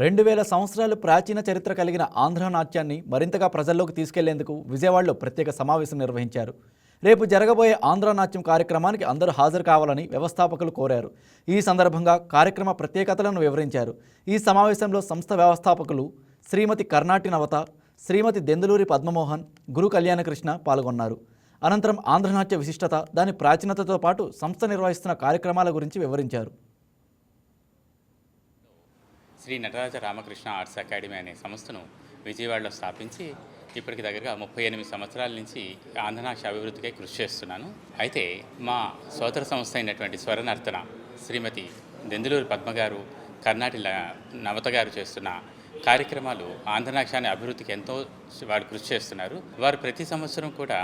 2000 సంవత్సరాలు ప్రాచీన చరిత్ర కలిగిన ఆంధ్ర నాట్యాన్ని మరింతగా ప్రజల్లోకి తీసుకెళ్లేందుకు విజయవాడలో ప్రత్యేక సమావేశం నిర్వహించారు. రేపు జరగబోయే ఆంధ్ర నాట్యం కార్యక్రమానికి అందరూ హాజరు కావాలని వ్యవస్థాపకులు కోరారు. ఈ సందర్భంగా కార్యక్రమ ప్రత్యేకతలను వివరించారు. ఈ సమావేశంలో సంస్థ వ్యవస్థాపకులు శ్రీమతి కర్ణాటి నవత, శ్రీమతి దెందులూరి పద్మమోహన్, గురు కళ్యాణకృష్ణ పాల్గొన్నారు. అనంతరం ఆంధ్రనాట్య విశిష్టత, దాని ప్రాచీనతతో పాటు సంస్థ నిర్వహిస్తున్న కార్యక్రమాల గురించి వివరించారు. శ్రీ నటరాజ రామకృష్ణ ఆర్ట్స్ అకాడమీ అనే సంస్థను విజయవాడలో స్థాపించి ఇప్పటికి దగ్గరగా 38 సంవత్సరాల నుంచి ఆంధ్రనాట్య అభివృద్ధికై కృషి చేస్తున్నాను. అయితే మా సోదర సంస్థ అయినటువంటి స్వరనర్తన శ్రీమతి దెందులూరి పద్మగారు, కర్ణాటి నవత గారు చేస్తున్న కార్యక్రమాలు ఆంధ్రనాట్యాన్ని అభివృద్ధికి ఎంతో వారు కృషి చేస్తున్నారు. వారు ప్రతి సంవత్సరం కూడా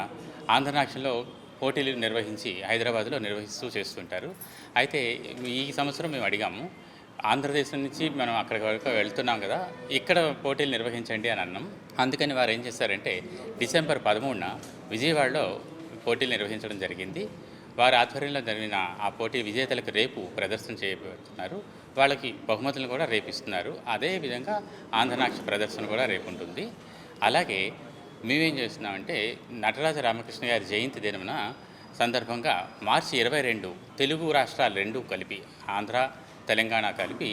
ఆంధ్రనాట్యంలో పోటీలు నిర్వహించి హైదరాబాద్లో నిర్వహిస్తూ చేస్తుంటారు. అయితే ఈ సంవత్సరం మేము అడిగాము, ఆంధ్రదేశం నుంచి మనం అక్కడికి వరకు వెళ్తున్నాం కదా, ఇక్కడ పోటీలు నిర్వహించండి అని అన్నాం. అందుకని వారు ఏం చేశారంటే డిసెంబర్ 13న విజయవాడలో పోటీలు నిర్వహించడం జరిగింది. వారి ఆధ్వర్యంలో జరిగిన ఆ పోటీ విజేతలకు రేపు ప్రదర్శన చేయబోతున్నారు. వాళ్ళకి బహుమతులను కూడా రేపు ఇస్తున్నారు. అదేవిధంగా ఆంధ్రనాట్య ప్రదర్శన కూడా రేపు ఉంటుంది. అలాగే మేమేం చేస్తున్నామంటే నటరాజ రామకృష్ణ గారి జయంతి దినమున సందర్భంగా మార్చి 22 తెలుగు రాష్ట్రాలు రెండూ కలిపి, ఆంధ్ర తెలంగాణ కలిపి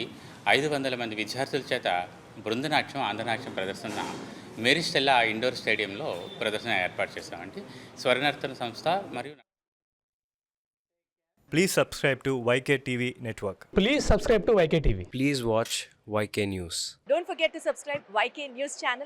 500 మంది విద్యార్థుల చేత బృందనాట్యం, ఆంధ్రనాట్యం ప్రదర్శన మేరీ స్టెల్లా ఇండోర్ స్టేడియంలో ప్రదర్శన ఏర్పాటు చేశామండి. స్వరనర్తన సంస్థ మరియు Please subscribe to YK TV Network. Please subscribe to YK TV. Please watch YK News. Don't forget to subscribe YK News channel.